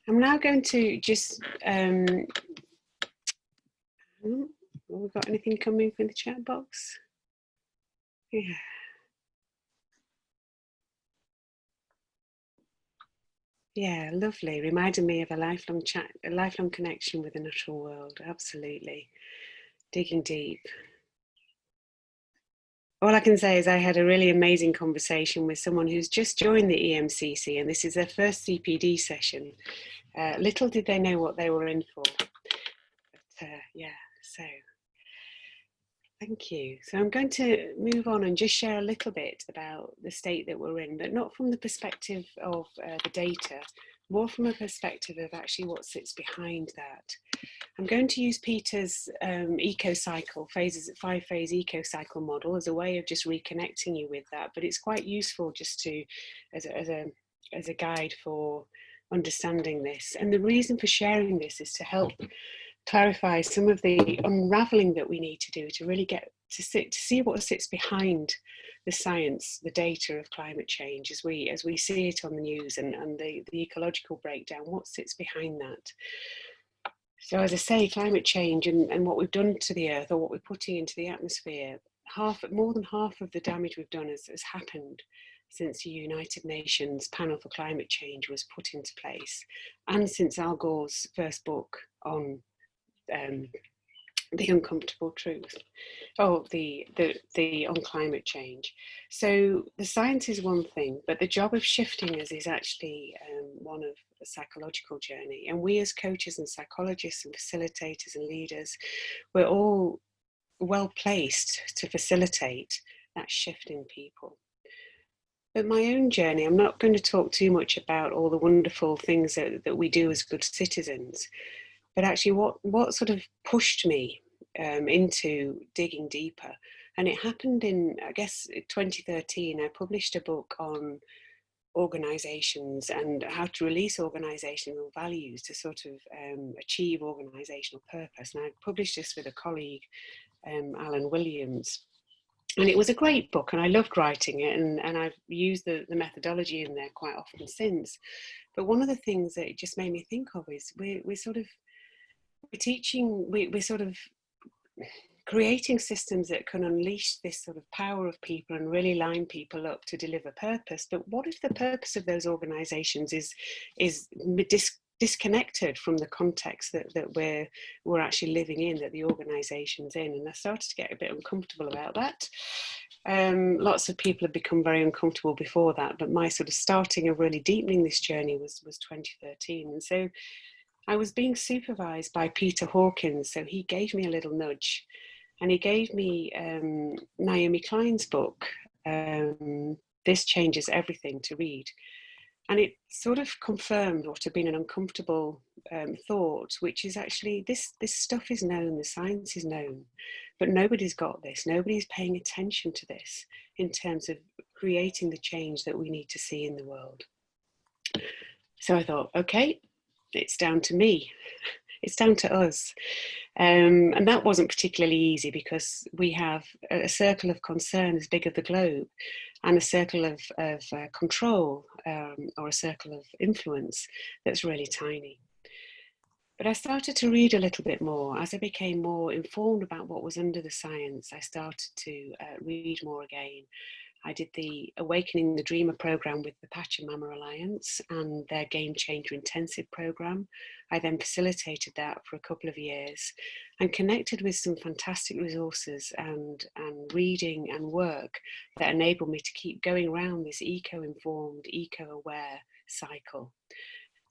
I'm now going to just, have we got anything coming from the chat box? Yeah. Yeah, lovely. Reminded me of a lifelong connection with the natural world. Absolutely. Digging deep. All I can say is I had a really amazing conversation with someone who's just joined the EMCC, and this is their first CPD session. Little did they know what they were in for. But yeah, so thank you. So I'm going to move on and just share a little bit about the state that we're in, but not from the perspective of the data, more from a perspective of actually what sits behind that. I'm going to use Peter's eco-cycle, 5-phase eco-cycle model as a way of just reconnecting you with that, but it's quite useful just to, as a guide for understanding this. And the reason for sharing this is to help clarify some of the unraveling that we need to do to really get to see what sits behind the science, the data of climate change as we see it on the news, and the ecological breakdown, what sits behind that. So as I say, climate change and what we've done to the earth, or what we're putting into the atmosphere, more than half of the damage we've done has happened since the United Nations panel for climate change was put into place, and since Al Gore's first book on the uncomfortable truth, on climate change. So the science is one thing, but the job of shifting us is actually one of a psychological journey. And we as coaches and psychologists and facilitators and leaders, we're all well placed to facilitate that shift in people. But my own journey, I'm not going to talk too much about all the wonderful things that we do as good citizens, but actually what sort of pushed me into digging deeper. And it happened in, I guess, 2013. I published a book on organisations and how to release organisational values to sort of achieve organisational purpose. And I published this with a colleague, Alan Williams. And it was a great book, and I loved writing it, and I've used the methodology in there quite often since. But one of the things that it just made me think of is we're sort of creating systems that can unleash this sort of power of people and really line people up to deliver purpose. But what if the purpose of those organisations is disconnected from the context that we're actually living in, that the organisation's in? And I started to get a bit uncomfortable about that. Lots of people have become very uncomfortable before that, but my sort of starting of really deepening this journey was 2013. And so I was being supervised by Peter Hawkins, so he gave me a little nudge, and he gave me Naomi Klein's book, This Changes Everything, to read. And it sort of confirmed what had been an uncomfortable thought, which is actually this stuff is known, the science is known, but nobody's got this, nobody's paying attention to this in terms of creating the change that we need to see in the world. So I thought, okay, it's down to me. It's down to us. And that wasn't particularly easy, because we have a circle of concern as big as the globe, and a circle of control, or a circle of influence that's really tiny. But I started to read a little bit more. As I became more informed about what was under the science, I started to read more again. I did the Awakening the Dreamer program with the Pachamama Alliance and their Game Changer Intensive program. I then facilitated that for a couple of years and connected with some fantastic resources and reading and work that enabled me to keep going around this eco-informed, eco-aware cycle.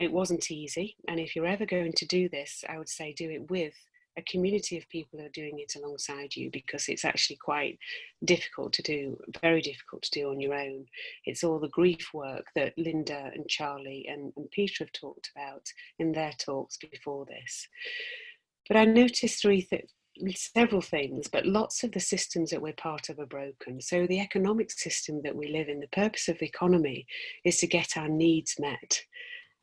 It wasn't easy, and if you're ever going to do this, I would say do it with a community of people who are doing it alongside you, because it's actually quite difficult to do, very difficult to do on your own. It's all the grief work that Linda and Charlie and Peter have talked about in their talks before this. But I noticed several things, but lots of the systems that we're part of are broken. So the economic system that we live in, the purpose of the economy is to get our needs met.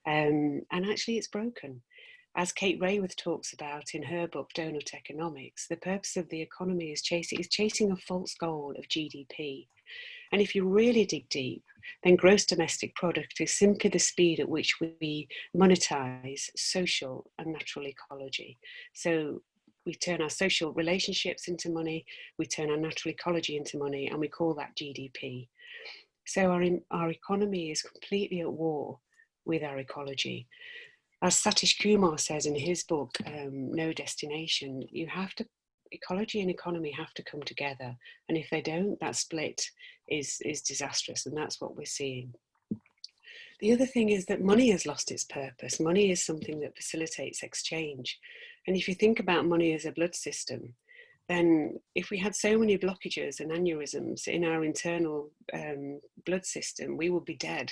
And actually it's broken. As Kate Raworth talks about in her book, Donut Economics, the purpose of the economy is chasing a false goal of GDP. And if you really dig deep, then gross domestic product is simply the speed at which we monetize social and natural ecology. So we turn our social relationships into money, we turn our natural ecology into money, and we call that GDP. So our economy is completely at war with our ecology. As Satish Kumar says in his book, No Destination, ecology and economy have to come together. And if they don't, that split is disastrous. And that's what we're seeing. The other thing is that money has lost its purpose. Money is something that facilitates exchange. And if you think about money as a blood system, then if we had so many blockages and aneurysms in our internal blood system, we would be dead.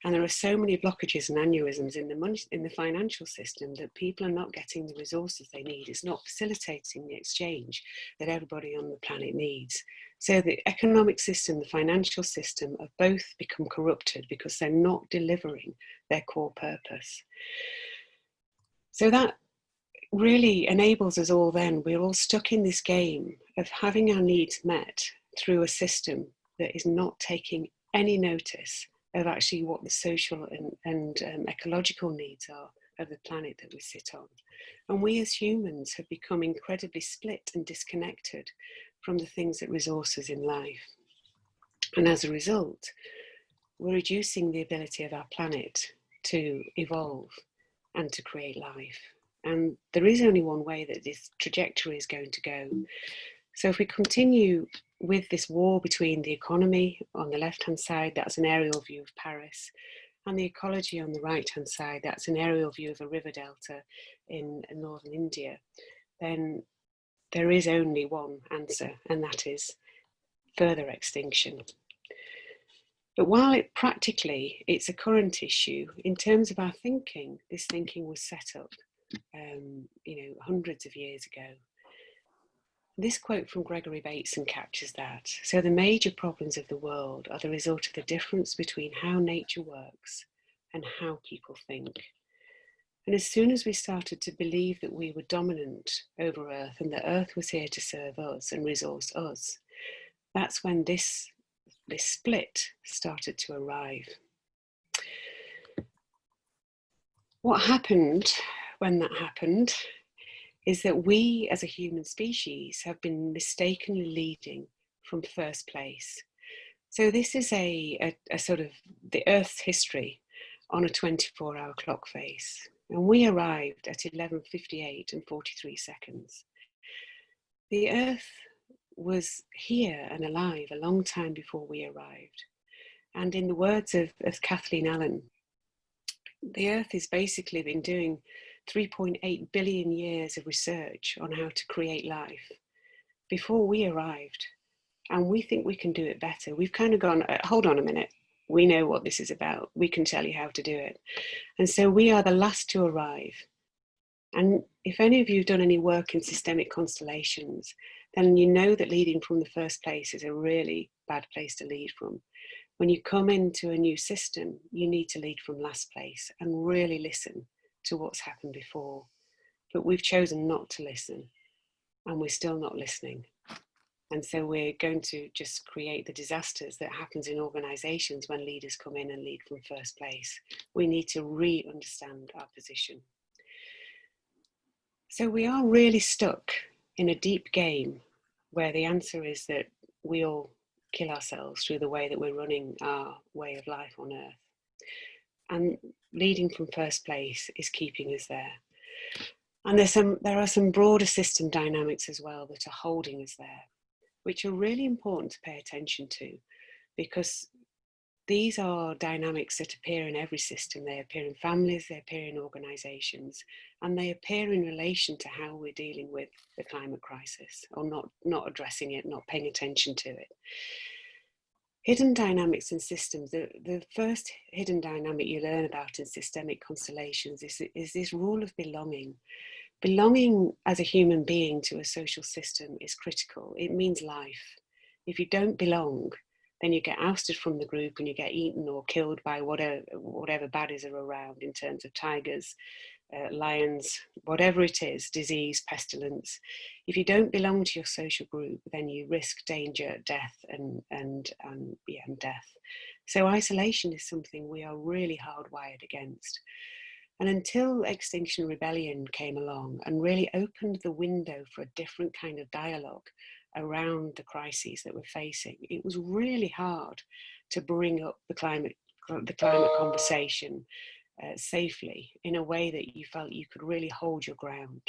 And there are so many blockages and aneurysms in the financial system that people are not getting the resources they need. It's not facilitating the exchange that everybody on the planet needs. So the economic system, the financial system have both become corrupted because they're not delivering their core purpose. So that really enables us all then, we're all stuck in this game of having our needs met through a system that is not taking any notice of actually what the social and ecological needs are of the planet that we sit on. And we as humans have become incredibly split and disconnected from the things that resource us in life. And as a result, we're reducing the ability of our planet to evolve and to create life. And there is only one way that this trajectory is going to go. So if we continue with this war between the economy on the left-hand side, that's an aerial view of Paris, and the ecology on the right-hand side, that's an aerial view of a river delta in northern India, then there is only one answer, and that is further extinction. But while it's a current issue, in terms of our thinking, this thinking was set up hundreds of years ago. This quote from Gregory Bateson captures that. So the major problems of the world are the result of the difference between how nature works and how people think. And as soon as we started to believe that we were dominant over Earth and that Earth was here to serve us and resource us, that's when this split started to arrive. What happened when that happened is that we as a human species have been mistakenly leading from first place. So this is a sort of the Earth's history on a 24-hour clock face. And we arrived at 11:58 and 43 seconds. The Earth was here and alive a long time before we arrived. And in the words of Kathleen Allen, the Earth has basically been doing 3.8 billion years of research on how to create life before we arrived. And we think we can do it better. We've kind of gone, hold on a minute. We know what this is about. We can tell you how to do it. And so we are the last to arrive. And if any of you have done any work in systemic constellations, then you know that leading from the first place is a really bad place to lead from. When you come into a new system, you need to lead from last place and really listen to what's happened before. But we've chosen not to listen, and we're still not listening. And so we're going to just create the disasters that happens in organizations when leaders come in and lead from first place. We need to re-understand our position. So we are really stuck in a deep game where the answer is that we all kill ourselves through the way that we're running our way of life on Earth. And leading from first place is keeping us there. And there are some broader system dynamics as well that are holding us there, which are really important to pay attention to, because these are dynamics that appear in every system. They appear in families, they appear in organizations, and they appear in relation to how we're dealing with the climate crisis, or not addressing it, not paying attention to it. Hidden dynamics in systems, the first hidden dynamic you learn about in systemic constellations is this rule of belonging. Belonging as a human being to a social system is critical. It means life. If you don't belong, then you get ousted from the group and you get eaten or killed by whatever baddies are around in terms of tigers, lions, whatever it is, disease, pestilence. If you don't belong to your social group, then you risk danger, death, and death. So isolation is something we are really hardwired against. And until Extinction Rebellion came along and really opened the window for a different kind of dialogue around the crises that we're facing, it was really hard to bring up the climate conversation safely in a way that you felt you could really hold your ground.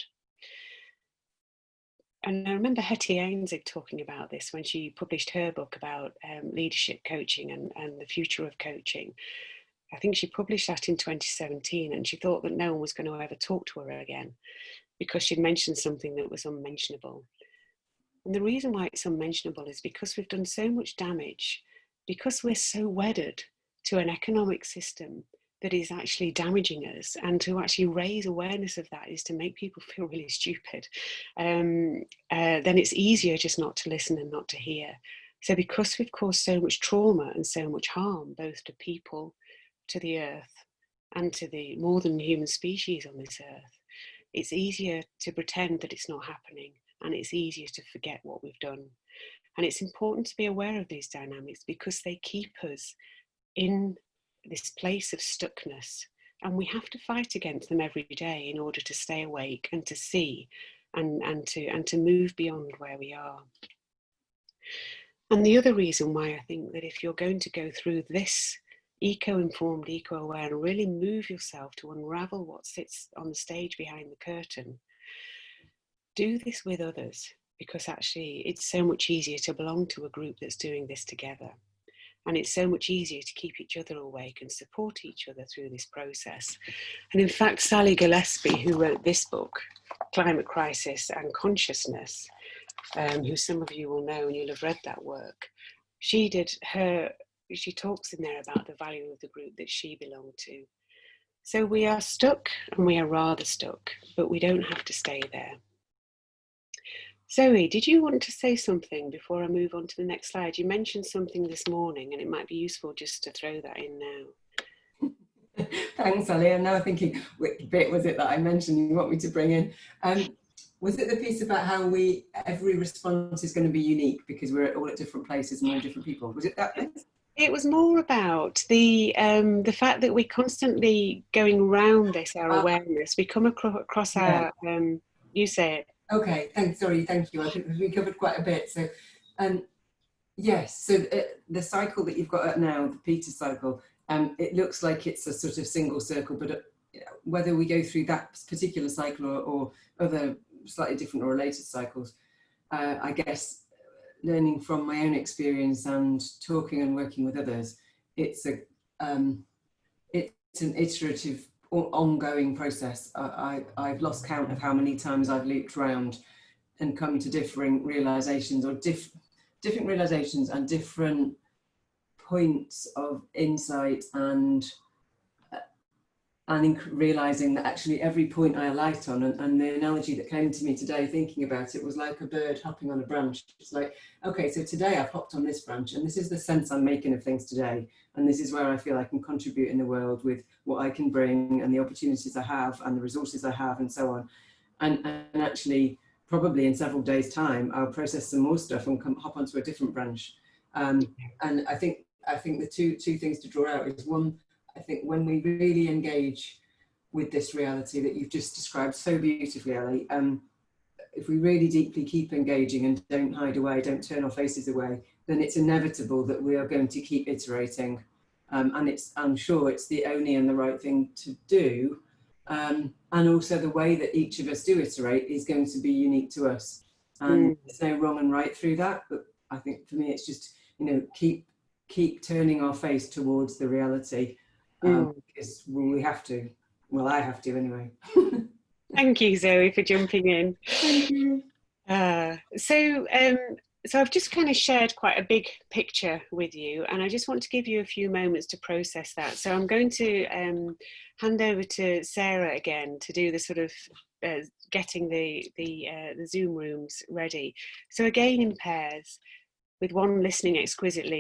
And I remember Hetty Ainsig talking about this when she published her book about leadership coaching and the future of coaching. I think she published that in 2017, and she thought that no one was going to ever talk to her again because she'd mentioned something that was unmentionable. And the reason why it's unmentionable is because we've done so much damage, because we're so wedded to an economic system that is actually damaging us, and to actually raise awareness of that is to make people feel really stupid. Then it's easier just not to listen and not to hear. So because we've caused so much trauma and so much harm, both to people, to the earth, and to the more than human species on this earth, it's easier to pretend that it's not happening, and it's easier to forget what we've done. And it's important to be aware of these dynamics because they keep us in this place of stuckness, and we have to fight against them every day in order to stay awake and to see and to move beyond where we are. And the other reason why I think that if you're going to go through this eco-informed, eco-aware, and really move yourself to unravel what sits on the stage behind the curtain, do this with others, because actually it's so much easier to belong to a group that's doing this together. And it's so much easier to keep each other awake and support each other through this process. And in fact, Sally Gillespie, who wrote this book, Climate Crisis and Consciousness, who some of you will know and you'll have read that work, she talks in there about the value of the group that she belonged to. So we are stuck, and we are rather stuck, but we don't have to stay there. Zoe, did you want to say something before I move on to the next slide? You mentioned something this morning, and it might be useful just to throw that in now. Thanks, Ali. I'm now thinking, which bit was it that I mentioned you want me to bring in? Was it the piece about how every response is going to be unique because we're all at different places and we're different people? Was it that bit? It was more about the fact that we're constantly going around this, our awareness. We come across our, you say it. Okay, thank you. I think we covered quite a bit. So, yes, so the cycle that you've got now, the Peter cycle, it looks like it's a sort of single circle, but whether we go through that particular cycle or other slightly different or related cycles, I guess learning from my own experience and talking and working with others, it's an iterative, ongoing process. I've lost count of how many times I've looped round and come to differing realizations, or different realizations and different points of insight, and realizing that actually every point I alight on, and the analogy that came to me today thinking about it was like a bird hopping on a branch. It's like, okay, so today I've hopped on this branch, and this is the sense I'm making of things today, and this is where I feel I can contribute in the world with what I can bring and the opportunities I have and the resources I have and so on. And actually probably in several days' time I'll process some more stuff and hop onto a different branch. And I think the two things to draw out is, one, I think when we really engage with this reality that you've just described so beautifully, Ali, if we really deeply keep engaging and don't hide away, don't turn our faces away, then it's inevitable that we are going to keep iterating. And I'm sure it's the only and the right thing to do. And also the way that each of us do iterate is going to be unique to us. And there's no wrong and right through that. But I think for me, it's just, keep turning our face towards the reality. Because we have to. Well, I have to anyway. Thank you, Zoe, for jumping in. Thank you. So I've just kind of shared quite a big picture with you, and I just want to give you a few moments to process that. So I'm going to hand over to Sarah again to do the sort of getting the Zoom rooms ready. So again in pairs, with one listening exquisitely